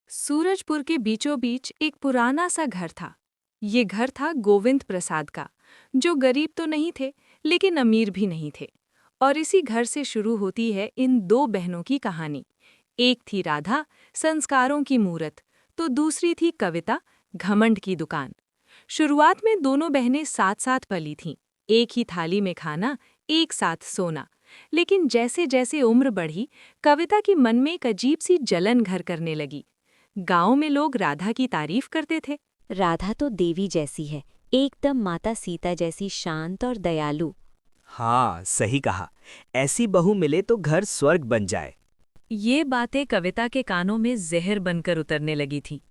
सूरजपुर के बीचों बीच एक पुराना सा घर था। ये घर था गोविंद प्रसाद का, जो गरीब तो नहीं थे लेकिन अमीर भी नहीं थे। और इसी घर से शुरू होती है इन दो बहनों की कहानी। एक थी राधा, संस्कारों की मूरत, तो दूसरी थी कविता, घमंड की दुकान। शुरुआत में दोनों बहनें साथ साथ पली थीं, एक ही थाली में खाना, एक साथ सोना। लेकिन जैसे जैसे उम्र बढ़ी, कविता की मन में एक अजीब सी जलन घर करने लगी। गांव में लोग राधा की तारीफ करते थे। राधा तो देवी जैसी है, एकदम माता सीता जैसी शांत और दयालु। हाँ, सही कहा। ऐसी बहू मिले तो घर स्वर्ग बन जाए। ये बातें कविता के कानों में जहर बनकर उतरने लगी थी।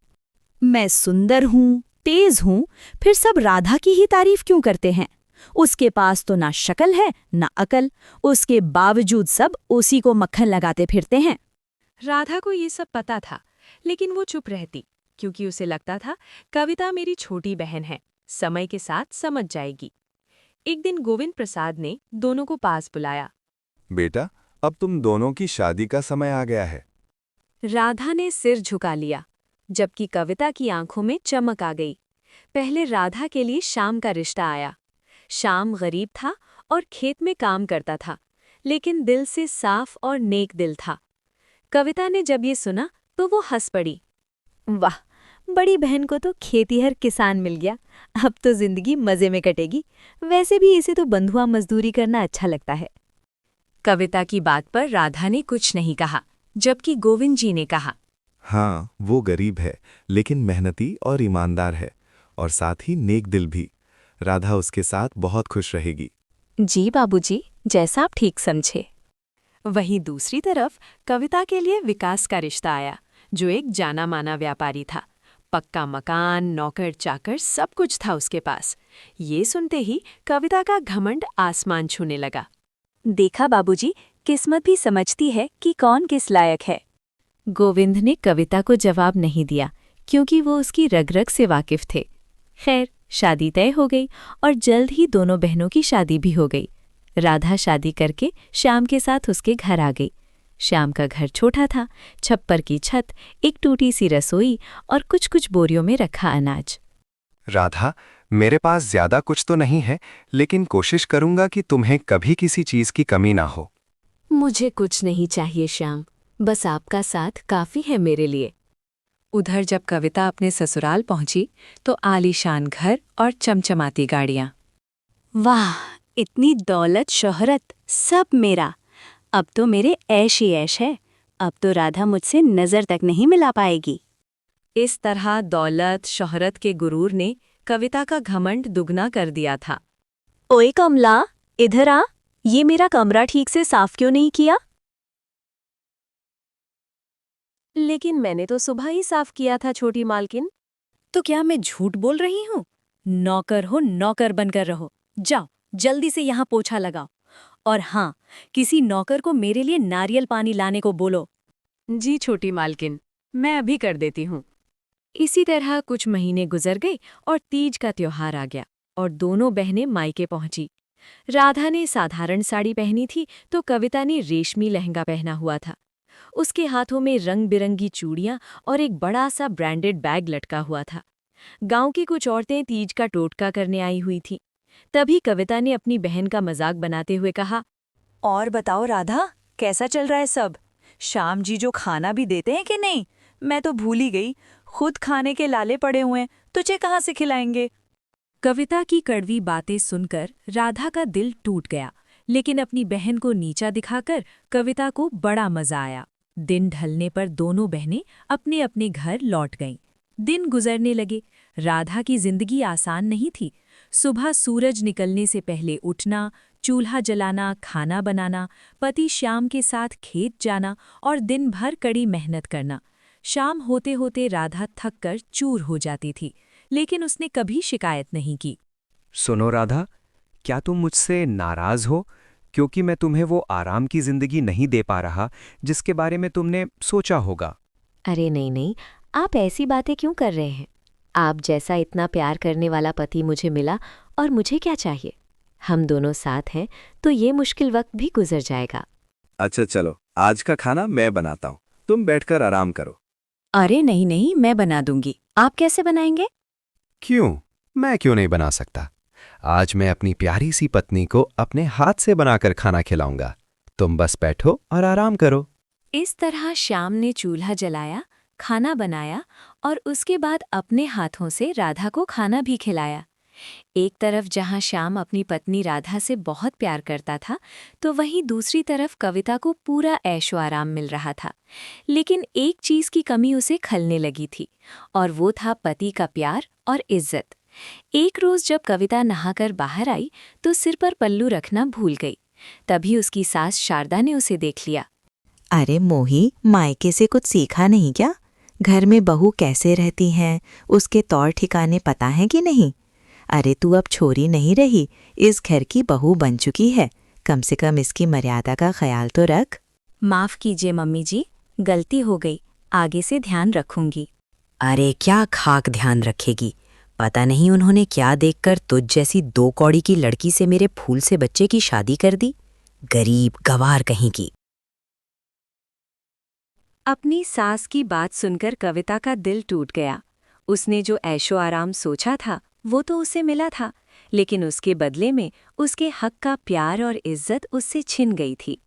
मैं सुंदर हूँ, तेज हूँ, फिर सब राधा की ही तारीफ क्यों करते हैं? उसके पास तो ना शक्ल है ना अकल, उसके बावजूद सब उसी को मक्खन लगाते फिरते हैं। राधा को ये सब पता था, लेकिन वो चुप रहती, क्योंकि उसे लगता था कविता मेरी छोटी बहन है, समय के साथ समझ जाएगी। एक दिन गोविंद प्रसाद ने दोनों को पास बुलाया। बेटा, अब तुम दोनों की शादी का समय आ गया है। राधा ने सिर झुका लिया, जबकि कविता की आंखों में चमक आ गई। पहले राधा के लिए श्याम का रिश्ता आया। श्याम गरीब था और खेत में काम करता था, लेकिन दिल से साफ और नेक दिल था। कविता ने जब ये सुना तो वो हंस पड़ी। वाह, बड़ी बहन को तो खेतीहर किसान मिल गया, अब तो जिंदगी मजे में कटेगी। वैसे भी इसे तो बंधुआ मजदूरी करना अच्छा लगता है। कविता की बात पर राधा ने कुछ नहीं कहा, जबकि गोविंद जी ने कहा, हाँ, वो गरीब है, लेकिन मेहनती और ईमानदार है, और साथ ही नेक दिल भी। राधा उसके साथ बहुत खुश रहेगी। जी बाबूजी, जैसा आप ठीक समझे। वहीं दूसरी तरफ कविता के लिए विकास का रिश्ता आया, जो एक जाना माना व्यापारी था। पक्का मकान, नौकर चाकर, सब कुछ था उसके पास। ये सुनते ही कविता का घमंड आसमान छूने लगा। देखा बाबूजी, किस्मत भी समझती है कि कौन किस लायक है। गोविंद ने कविता को जवाब नहीं दिया, क्योंकि वो उसकी रग-रग से वाकिफ थे। खैर, शादी तय हो गई और जल्द ही दोनों बहनों की शादी भी हो गई। राधा शादी करके श्याम के साथ उसके घर आ गई। श्याम का घर छोटा था, छप्पर की छत, एक टूटी सी रसोई और कुछ कुछ बोरियों में रखा अनाज। राधा, मेरे पास ज्यादा कुछ तो नहीं है, लेकिन कोशिश करूंगा कि तुम्हें कभी किसी चीज की कमी ना हो। मुझे कुछ नहीं चाहिए श्याम, बस आपका साथ काफी है मेरे लिए। उधर जब कविता अपने ससुराल पहुंची तो आलीशान घर और चमचमाती गाड़ियां। वाह, इतनी दौलत शोहरत, सब मेरा। अब तो मेरे ऐश ही ऐश है। अब तो राधा मुझसे नजर तक नहीं मिला पाएगी। इस तरह दौलत शोहरत के गुरूर ने कविता का घमंड दुगना कर दिया था। ओए कमला, इधर आ, ये मेरा कमरा ठीक से साफ क्यों नहीं किया? लेकिन मैंने तो सुबह ही साफ किया था छोटी मालकिन। तो क्या मैं झूठ बोल रही हूँ? नौकर हो, नौकर बनकर रहो। जाओ, जल्दी से यहाँ पोछा लगाओ। और हाँ, किसी नौकर को मेरे लिए नारियल पानी लाने को बोलो। जी छोटी मालकिन, मैं अभी कर देती हूँ। इसी तरह कुछ महीने गुजर गए और तीज का त्योहार आ गया और दोनों बहनें मायके पहुंची। राधा ने साधारण साड़ी पहनी थी तो कविता ने रेशमी लहंगा पहना हुआ था। उसके हाथों में रंग बिरंगी चूड़ियां और एक बड़ा सा ब्रांडेड बैग लटका हुआ था। गांव की कुछ औरतें तीज का टोटका करने आई हुई थीं। तभी कविता ने अपनी बहन का मजाक बनाते हुए कहा, और बताओ राधा, कैसा चल रहा है सब? श्याम जी जो खाना भी देते हैं कि नहीं? मैं तो भूल ही गई, खुद खाने के लाले पड़े हुए हैं, तुझे कहाँ से खिलाएंगे? कविता की कड़वी बातें सुनकर राधा का दिल टूट गया, लेकिन अपनी बहन को नीचा दिखाकर कविता को बड़ा मजा आया। दिन ढलने पर दोनों बहनें अपने अपने घर लौट गईं। दिन गुजरने लगे। राधा की जिंदगी आसान नहीं थी। सुबह सूरज निकलने से पहले उठना, चूल्हा जलाना, खाना बनाना, पति श्याम के साथ खेत जाना और दिन भर कड़ी मेहनत करना। शाम होते होते राधा थककर चूर हो जाती थी, लेकिन उसने कभी शिकायत नहीं की। सुनो राधा, क्या तुम मुझसे नाराज हो क्योंकि मैं तुम्हें वो आराम की जिंदगी नहीं दे पा रहा जिसके बारे में तुमने सोचा होगा? अरे नहीं नहीं, आप ऐसी बातें क्यों कर रहे हैं? आप जैसा इतना प्यार करने वाला पति मुझे मिला और मुझे क्या चाहिए? हम दोनों साथ हैं तो ये मुश्किल वक्त भी गुजर जाएगा। अच्छा चलो, आज का खाना मैं बनाता हूँ, तुम बैठकर आराम करो। अरे नहीं नहीं, मैं बना दूंगी। आप कैसे बनाएंगे? क्यों? मैं क्यों नहीं बना सकता? आज मैं अपनी प्यारी सी पत्नी को अपने हाथ से बनाकर खाना खिलाऊंगा। तुम बस बैठो और आराम करो। इस तरह श्याम ने चूल्हा जलाया, खाना बनाया और उसके बाद अपने हाथों से राधा को खाना भी खिलाया। एक तरफ जहां श्याम अपनी पत्नी राधा से बहुत प्यार करता था, तो वहीं दूसरी तरफ कविता को पूरा ऐशो आराम मिल रहा था। लेकिन एक चीज की कमी उसे खलने लगी थी, और वो था पति का प्यार और इज्जत। एक रोज जब कविता नहाकर बाहर आई तो सिर पर पल्लू रखना भूल गई। तभी उसकी सास शारदा ने उसे देख लिया। अरे मोही, मायके से कुछ सीखा नहीं क्या? घर में बहू कैसे रहती हैं, उसके तौर ठिकाने पता है कि नहीं? अरे तू अब छोरी नहीं रही, इस घर की बहू बन चुकी है। कम से कम इसकी मर्यादा का ख्याल तो रख। माफ कीजिए मम्मी जी, गलती हो गई, आगे से ध्यान रखूंगी। अरे क्या खाक ध्यान रखेगी? पता नहीं उन्होंने क्या देखकर तुझ जैसी 2 कौड़ी की लड़की से मेरे फूल से बच्चे की शादी कर दी। गरीब गवार कहीं की। अपनी सास की बात सुनकर कविता का दिल टूट गया। उसने जो ऐशो आराम सोचा था वो तो उसे मिला था, लेकिन उसके बदले में उसके हक का प्यार और इज्जत उससे छिन गई थी।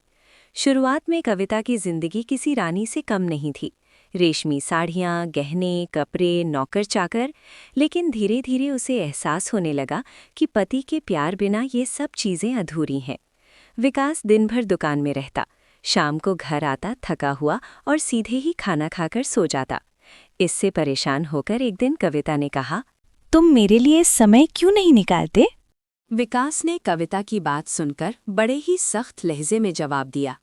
शुरुआत में कविता की जिंदगी किसी रानी से कम नहीं थी। रेशमी साड़ियाँ, गहने, कपड़े, नौकर चाकर। लेकिन धीरे धीरे उसे एहसास होने लगा कि पति के प्यार बिना ये सब चीज़ें अधूरी हैं। विकास दिन भर दुकान में रहता, शाम को घर आता थका हुआ और सीधे ही खाना खाकर सो जाता। इससे परेशान होकर एक दिन कविता ने कहा, तुम मेरे लिए समय क्यों नहीं निकालते? विकास ने कविता की बात सुनकर बड़े ही सख्त लहजे में जवाब दिया,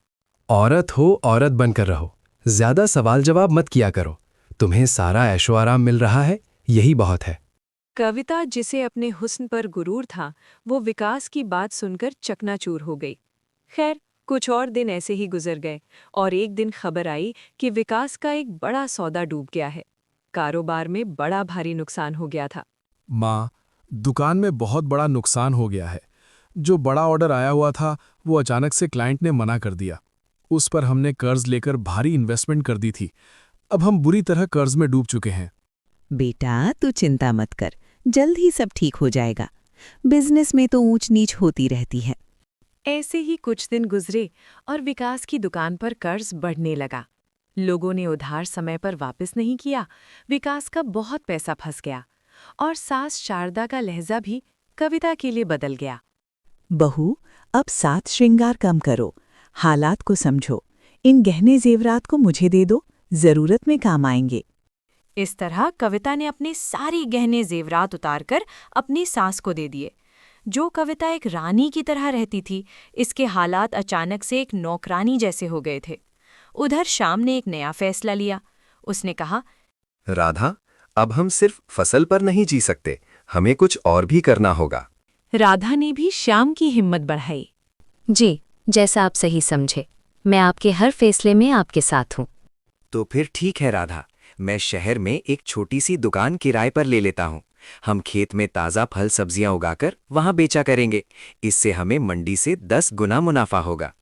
औरत हो औरत बनकर रहो, ज्यादा सवाल जवाब मत किया करो। तुम्हें सारा ऐशो आराम मिल रहा है, यही बहुत है। कविता, जिसे अपने हुस्न पर गुरूर था, वो विकास की बात सुनकर चकनाचूर हो गई। खैर, कुछ और दिन ऐसे ही गुजर गए और एक दिन खबर आई कि विकास का एक बड़ा सौदा डूब गया है। कारोबार में बड़ा भारी नुकसान हो गया था। माँ, दुकान में बहुत बड़ा नुकसान हो गया है। जो बड़ा ऑर्डर आया हुआ था वो अचानक से क्लाइंट ने मना कर दिया। उस पर हमने कर्ज लेकर भारी इन्वेस्टमेंट कर दी थी। अब हम बुरी तरह कर्ज में डूब चुके हैं। बेटा तू चिंता मत कर, जल्द ही सब ठीक हो जाएगा। बिजनेस में तो ऊंच नीच होती रहती है। ऐसे ही कुछ दिन गुजरे और विकास की दुकान पर कर्ज बढ़ने लगा। लोगों ने उधार समय पर वापस नहीं किया। विकास का बहुत पैसा फंस गया और सास शारदा का लहजा भी कविता के लिए बदल गया। बहू, अब साथ श्रृंगार कम करो, हालात को समझो। इन गहने जेवरात को मुझे दे दो, जरूरत में काम आएंगे। इस तरह कविता ने अपने सारे गहने जेवरात उतारकर अपनी सास को दे दिए। जो कविता एक रानी की तरह रहती थी, इसके हालात अचानक से एक नौकरानी जैसे हो गए थे। उधर श्याम ने एक नया फैसला लिया। उसने कहा, राधा, अब हम सिर्फ फसल पर नहीं जी सकते, हमें कुछ और भी करना होगा। राधा ने भी श्याम की हिम्मत बढ़ाई। जी, जैसा आप सही समझे, मैं आपके हर फैसले में आपके साथ हूँ। तो फिर ठीक है राधा, मैं शहर में एक छोटी सी दुकान किराए पर ले लेता हूँ। हम खेत में ताज़ा फल सब्जियां उगाकर वहां बेचा करेंगे। इससे हमें मंडी से 10 गुना मुनाफा होगा।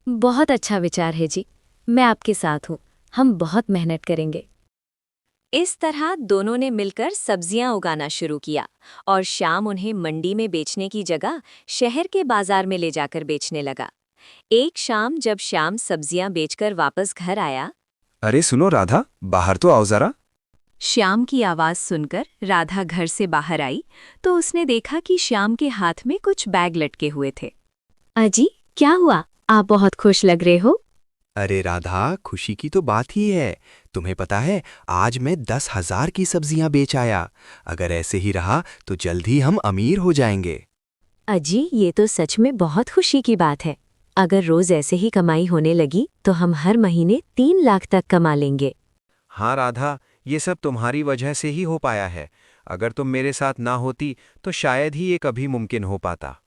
बहुत अच्छा विचार है जी, मैं आपके साथ हूँ। हम बहुत मेहनत करेंगे। इस तरह दोनों ने मिलकर सब्जियां उगाना शुरू किया और श्याम उन्हें मंडी में बेचने की जगह शहर के बाजार में ले जाकर बेचने लगा। एक शाम जब श्याम सब्जियां बेचकर वापस घर आया, अरे सुनो राधा, बाहर तो आओ जरा। श्याम की आवाज सुनकर राधा घर से बाहर आई तो उसने देखा कि श्याम के हाथ में कुछ बैग लटके हुए थे। अजी, क्या हुआ? आप बहुत खुश लग रहे हो। अरे राधा, खुशी की तो बात ही है। तुम्हें पता है, आज मैं 10,000 की सब्जियां बेच आया। अगर ऐसे ही रहा तो जल्द ही हम अमीर हो जाएंगे। अजी, ये तो सच में बहुत खुशी की बात है। अगर रोज ऐसे ही कमाई होने लगी तो हम हर महीने 3 लाख तक कमा लेंगे। हाँ राधा, ये सब तुम्हारी वजह से ही हो पाया है। अगर तुम मेरे साथ ना होती तो शायद ही ये कभी मुमकिन हो पाता।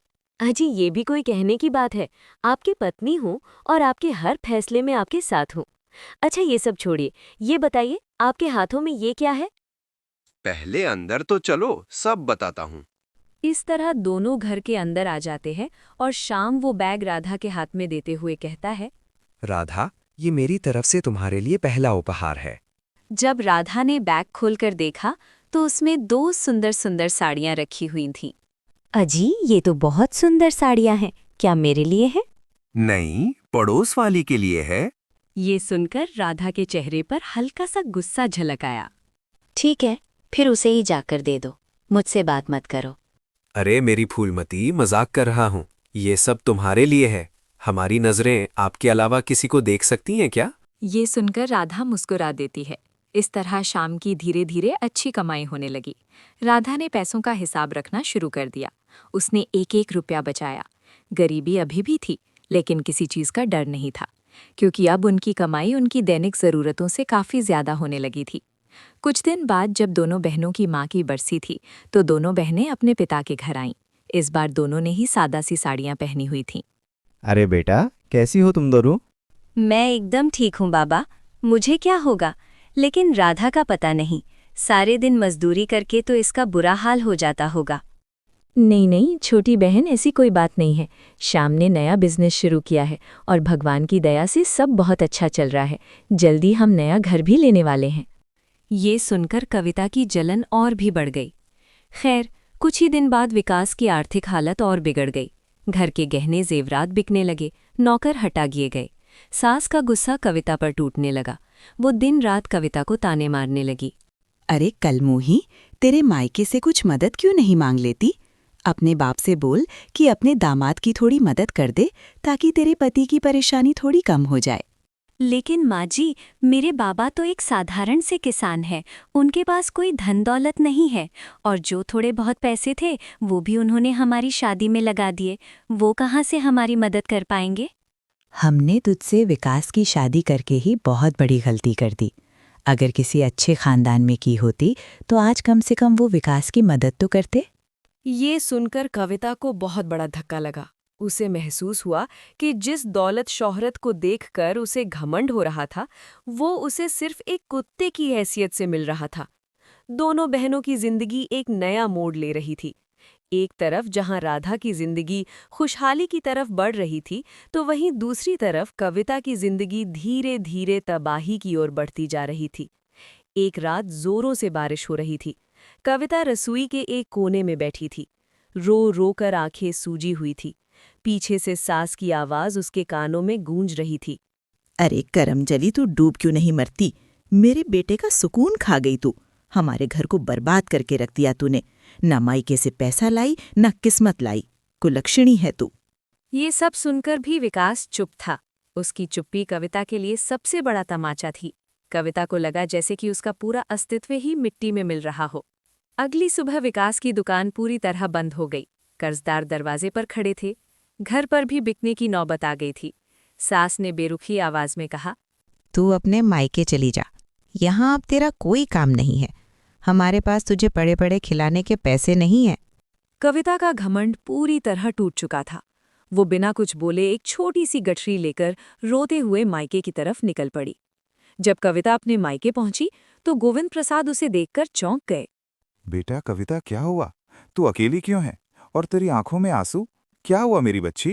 अजी, ये भी कोई कहने की बात है। आपकी पत्नी हूँ और आपके हर फैसले में आपके साथ हूँ। अच्छा, ये सब छोड़िए, ये बताइए आपके हाथों में ये क्या है? पहले अंदर तो चलो, सब बताता हूँ। इस तरह दोनों घर के अंदर आ जाते हैं और शाम वो बैग राधा के हाथ में देते हुए कहता है, राधा, ये मेरी तरफ से तुम्हारे लिए पहला उपहार है। जब राधा ने बैग खोलकर देखा तो उसमें 2 सुंदर सुंदर साड़ियां रखी हुई थीं। अजी, ये तो बहुत सुंदर साड़ियाँ हैं। क्या मेरे लिए है? नहीं, पड़ोस वाली के लिए है। ये सुनकर राधा के चेहरे पर हल्का सा गुस्सा झलक आया। ठीक है, फिर उसे ही जाकर दे दो, मुझसे बात मत करो। अरे मेरी फूलमती, मजाक कर रहा हूँ। ये सब तुम्हारे लिए है। हमारी नजरें आपके अलावा किसी को देख सकती हैं क्या? ये सुनकर राधा मुस्कुरा देती है। इस तरह शाम की धीरे धीरे अच्छी कमाई होने लगी। राधा ने पैसों का हिसाब रखना शुरू कर दिया। उसने एक एक रुपया बचाया। गरीबी अभी भी थी, लेकिन किसी चीज का डर नहीं था, क्योंकि अब उनकी कमाई उनकी दैनिक जरूरतों से काफी ज्यादा होने लगी थी। कुछ दिन बाद जब दोनों बहनों की माँ की बरसी थी, तो दोनों बहनें अपने पिता के घर आईं। इस बार दोनों ने ही सादा सी साड़ियाँ पहनी हुई थीं। अरे बेटा, कैसी हो तुम दोनों? मैं एकदम ठीक हूँ बाबा, मुझे क्या होगा, लेकिन राधा का पता नहीं। सारे दिन मजदूरी करके तो इसका बुरा हाल हो जाता होगा। नहीं नहीं छोटी बहन, ऐसी कोई बात नहीं है। श्याम ने नया बिजनेस शुरू किया है और भगवान की दया से सब बहुत अच्छा चल रहा है। जल्दी हम नया घर भी लेने वाले हैं। ये सुनकर कविता की जलन और भी बढ़ गई। खैर, कुछ ही दिन बाद विकास की आर्थिक हालत और बिगड़ गई। घर के गहने जेवरात बिकने लगे, नौकर हटा दिए गए। सास का गुस्सा कविता पर टूटने लगा। वो दिन रात कविता को ताने मारने लगी। अरे कलमोही, तेरे मायके से कुछ मदद क्यों नहीं मांग लेती? अपने बाप से बोल कि अपने दामाद की थोड़ी मदद कर दे, ताकि तेरे पति की परेशानी थोड़ी कम हो जाए। लेकिन माँ जी, मेरे बाबा तो एक साधारण से किसान है, उनके पास कोई धन दौलत नहीं है, और जो थोड़े बहुत पैसे थे वो भी उन्होंने हमारी शादी में लगा दिए। वो कहाँ से हमारी मदद कर पाएंगे? हमने तुझसे विकास की शादी करके ही बहुत बड़ी गलती कर दी। अगर किसी अच्छे खानदान में की होती तो आज कम से कम वो विकास की मदद तो करते। ये सुनकर कविता को बहुत बड़ा धक्का लगा। उसे महसूस हुआ कि जिस दौलत शोहरत को देखकर उसे घमंड हो रहा था, वो उसे सिर्फ एक कुत्ते की हैसियत से मिल रहा था। दोनों बहनों की जिंदगी एक नया मोड़ ले रही थी। एक तरफ जहां राधा की जिंदगी खुशहाली की तरफ बढ़ रही थी, तो वहीं दूसरी तरफ कविता की जिंदगी धीरे धीरे तबाही की ओर बढ़ती जा रही थी। एक रात जोरों से बारिश हो रही थी। कविता रसोई के एक कोने में बैठी थी। रो रो कर आंखें सूजी हुई थी। पीछे से सास की आवाज उसके कानों में गूंज रही थी। अरे करमजली, तू डूब क्यों नहीं मरती? मेरे बेटे का सुकून खा गई तू। हमारे घर को बर्बाद करके रख दिया तूने। न मायके से पैसा लाई, न किस्मत लाई। कुलक्षणी है तू। ये सब सुनकर भी विकास चुप था। उसकी चुप्पी कविता के लिए सबसे बड़ा तमाचा थी। कविता को लगा जैसे कि उसका पूरा अस्तित्व ही मिट्टी में मिल रहा हो। अगली सुबह विकास की दुकान पूरी तरह बंद हो गई। कर्जदार दरवाजे पर खड़े थे। घर पर भी बिकने की नौबत आ गई थी। सास ने बेरुखी आवाज में कहा, तू अपने मायके चली जा, यहाँ अब तेरा कोई काम नहीं है। हमारे पास तुझे पड़े पड़े खिलाने के पैसे नहीं हैं। कविता का घमंड पूरी तरह टूट चुका था। वो बिना कुछ बोले एक छोटी सी गठरी लेकर रोते हुए मायके की तरफ निकल पड़ी। जब कविता अपने मायके पहुंची तो गोविंद प्रसाद उसे देखकर चौंक गए। बेटा कविता, क्या हुआ? तू अकेली क्यों है? और तेरी आंखों में आंसू? क्या हुआ मेरी बच्ची?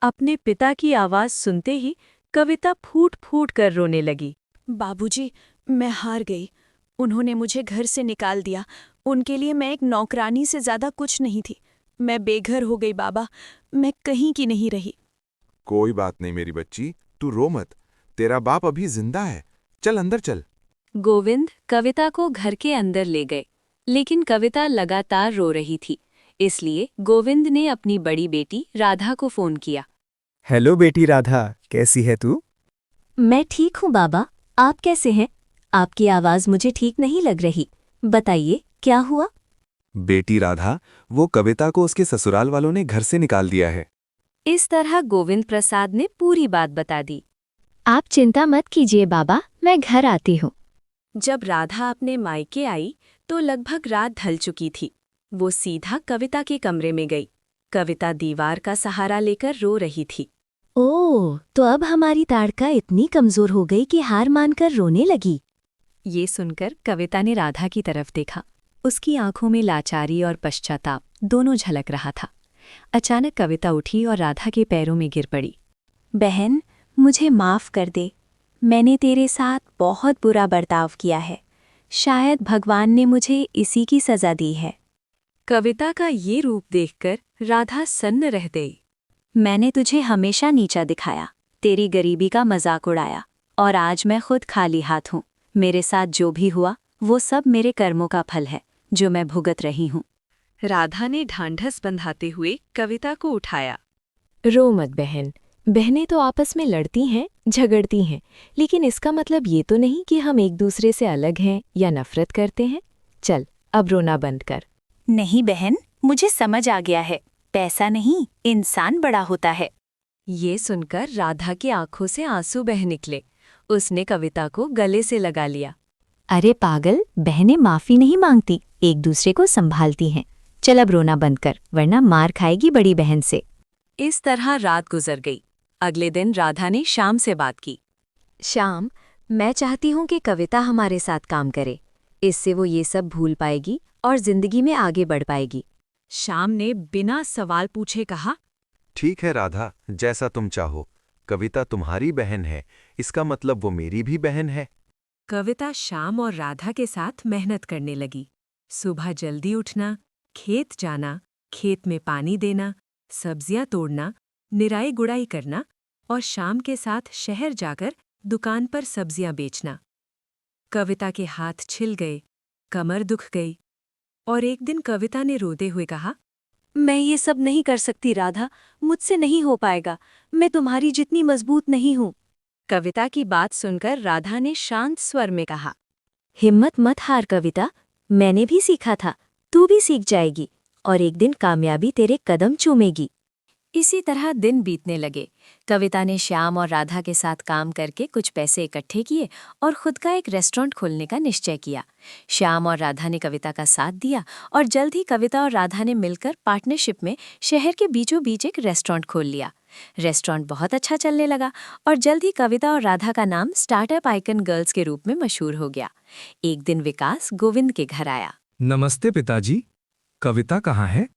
अपने पिता की आवाज सुनते ही कविता फूट फूट कर रोने लगी। बाबूजी, मैं हार गई। उन्होंने मुझे घर से निकाल दिया। उनके लिए मैं एक नौकरानी से ज्यादा कुछ नहीं थी। मैं बेघर हो गई बाबा, मैं कहीं की नहीं रही। कोई बात नहीं मेरी बच्ची, तू रो मत। तेरा बाप अभी जिंदा है। चल अंदर चल। गोविंद कविता को घर के अंदर ले गए, लेकिन कविता लगातार रो रही थी। इसलिए गोविंद ने अपनी बड़ी बेटी राधा को फोन किया। हेलो बेटी राधा, कैसी है तू? मैं ठीक हूँ बाबा, आप कैसे हैं? आपकी आवाज मुझे ठीक नहीं लग रही। बताइए, क्या हुआ? बेटी राधा, वो कविता को उसके ससुराल वालों ने घर से निकाल दिया है। इस तरह गोविंद प्रसाद ने पूरी बात बता दी। आप चिंता मत कीजिए बाबा, मैं घर आती हूँ। जब राधा अपने मायके आई तो लगभग रात ढल चुकी थी। वो सीधा कविता के कमरे में गई। कविता दीवार का सहारा लेकर रो रही थी। ओह, तो अब हमारी ताड़का इतनी कमजोर हो गई कि हार मानकर रोने लगी। ये सुनकर कविता ने राधा की तरफ देखा। उसकी आंखों में लाचारी और पश्चाताप दोनों झलक रहा था। अचानक कविता उठी और राधा के पैरों में गिर पड़ी। बहन, मुझे माफ़ कर दे। मैंने तेरे साथ बहुत बुरा बर्ताव किया है। शायद भगवान ने मुझे इसी की सज़ा दी है। कविता का ये रूप देखकर राधा सन्न रह गई। मैंने तुझे हमेशा नीचा दिखाया, तेरी गरीबी का मजाक उड़ाया, और आज मैं खुद खाली हाथ हूँ। मेरे साथ जो भी हुआ वो सब मेरे कर्मों का फल है जो मैं भुगत रही हूँ। राधा ने ढांढस बंधाते हुए कविता को उठाया। रो मत बहन, बहनें तो आपस में लड़ती हैं, झगड़ती हैं, लेकिन इसका मतलब ये तो नहीं कि हम एक दूसरे से अलग हैं या नफरत करते हैं। चल, अब रोना बंद कर। नहीं बहन, मुझे समझ आ गया है, पैसा नहीं इंसान बड़ा होता है। ये सुनकर राधा की आंखों से आंसू बह निकले। उसने कविता को गले से लगा लिया। अरे पागल, बहनें माफ़ी नहीं मांगती, एक दूसरे को संभालती हैं। चल अब रोना बंद कर, वरना मार खाएगी बड़ी बहन से। इस तरह रात गुजर गई। अगले दिन राधा ने श्याम से बात की। श्याम, मैं चाहती हूँ कि कविता हमारे साथ काम करे। इससे वो ये सब भूल पाएगी और जिंदगी में आगे बढ़ पाएगी। श्याम ने बिना सवाल पूछे कहा, ठीक है राधा, जैसा तुम चाहो। कविता तुम्हारी बहन है, इसका मतलब वो मेरी भी बहन है। कविता श्याम और राधा के साथ मेहनत करने लगी। सुबह जल्दी उठना, खेत जाना, खेत में पानी देना, सब्जियां तोड़ना, निराई गुड़ाई करना और शाम के साथ शहर जाकर दुकान पर सब्जियां बेचना। कविता के हाथ छिल गए, कमर दुख गई और एक दिन कविता ने रोते हुए कहा, मैं ये सब नहीं कर सकती राधा, मुझसे नहीं हो पाएगा। मैं तुम्हारी जितनी मजबूत नहीं हूँ। कविता की बात सुनकर राधा ने शांत स्वर में कहा, हिम्मत मत हार कविता, मैंने भी सीखा था, तू भी सीख जाएगी और एक दिन कामयाबी तेरे कदम चूमेगी। इसी तरह दिन बीतने लगे। कविता ने श्याम और राधा के साथ काम करके कुछ पैसे इकट्ठे किए और खुद का एक रेस्टोरेंट खोलने का निश्चय किया। श्याम और राधा ने कविता का साथ दिया और जल्द ही कविता और राधा ने मिलकर पार्टनरशिप में शहर के बीचों बीच एक रेस्टोरेंट खोल लिया। रेस्टोरेंट बहुत अच्छा चलने लगा और जल्द ही कविता और राधा का नाम स्टार्टअप आइकन गर्ल्स के रूप में मशहूर हो गया। एक दिन विकास गोविंद के घर आया। नमस्ते पिताजी, कविता कहाँ है?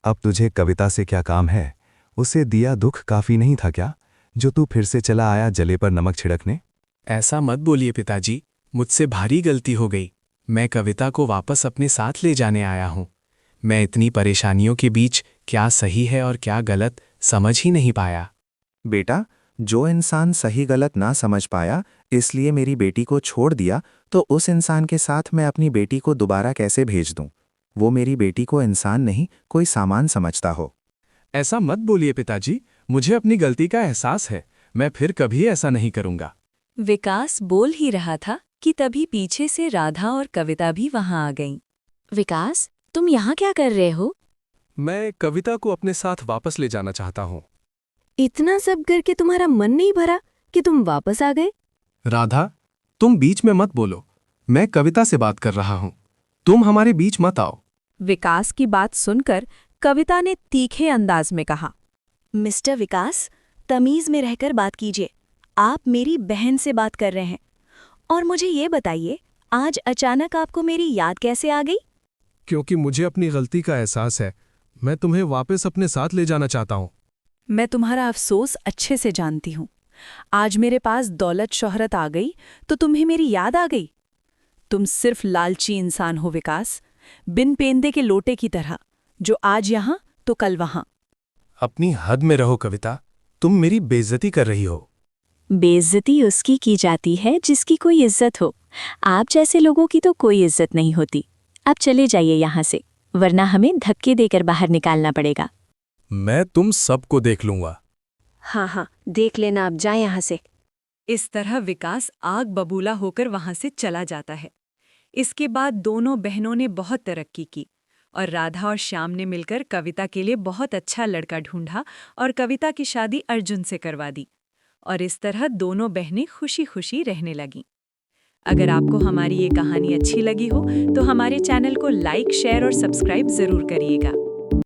अब तुझे कविता से क्या काम है? उसे दिया दुख काफी नहीं था क्या, जो तू फिर से चला आया जले पर नमक छिड़कने? ऐसा मत बोलिए पिताजी, मुझसे भारी गलती हो गई। मैं कविता को वापस अपने साथ ले जाने आया हूँ। मैं इतनी परेशानियों के बीच क्या सही है और क्या गलत समझ ही नहीं पाया। बेटा, जो इंसान सही गलत ना समझ पाया इसलिए मेरी बेटी को छोड़ दिया, तो उस इंसान के साथ मैं अपनी बेटी को दोबारा कैसे भेज दूं? वो मेरी बेटी को इंसान नहीं कोई सामान समझता हो। ऐसा मत बोलिए पिताजी, मुझे अपनी गलती का एहसास है। मैं फिर कभी ऐसा नहीं करूँगा। विकास बोल ही रहा था कि तभी पीछे से राधा और कविता भी वहां आ गईं। विकास, तुम यहाँ क्या कर रहे हो? मैं कविता को अपने साथ वापस ले जाना चाहता हूँ। इतना सब करके तुम्हारा मन नहीं भरा कि तुम वापस आ गए? राधा, तुम बीच में मत बोलो। मैं कविता से बात कर रहा हूँ, तुम हमारे बीच मत आओ। विकास की बात सुनकर कविता ने तीखे अंदाज में कहा, मिस्टर विकास, तमीज में रहकर बात कीजिए। आप मेरी बहन से बात कर रहे हैं। और मुझे ये बताइए, आज अचानक आपको मेरी याद कैसे आ गई? क्योंकि मुझे अपनी गलती का एहसास है। मैं तुम्हें वापस अपने साथ ले जाना चाहता हूँ। मैं तुम्हारा अफसोस अच्छे से जानती हूँ। आज मेरे पास दौलत शोहरत आ गई तो तुम्हें मेरी याद आ गई। तुम सिर्फ लालची इंसान हो विकास, बिन पेंदे के लोटे की तरह, जो आज यहाँ तो कल वहाँ। अपनी हद में रहो कविता, तुम मेरी बेइज्जती कर रही हो। बेइज्जती उसकी की जाती है जिसकी कोई इज्जत हो। आप जैसे लोगों की तो कोई इज्जत नहीं होती। आप चले जाइए यहाँ से, वरना हमें धक्के देकर बाहर निकालना पड़ेगा। मैं तुम सबको देख लूंगा। हाँ, देख लेना, आप जाए यहाँ से। इस तरह विकास आग बबूला होकर वहां से चला जाता है। इसके बाद दोनों बहनों ने बहुत तरक्की की और राधा और श्याम ने मिलकर कविता के लिए बहुत अच्छा लड़का ढूंढा और कविता की शादी अर्जुन से करवा दी। और इस तरह दोनों बहनें खुशी खुशी रहने लगीं। अगर आपको हमारी ये कहानी अच्छी लगी हो तो हमारे चैनल को लाइक, शेयर और सब्सक्राइब जरूर करिएगा।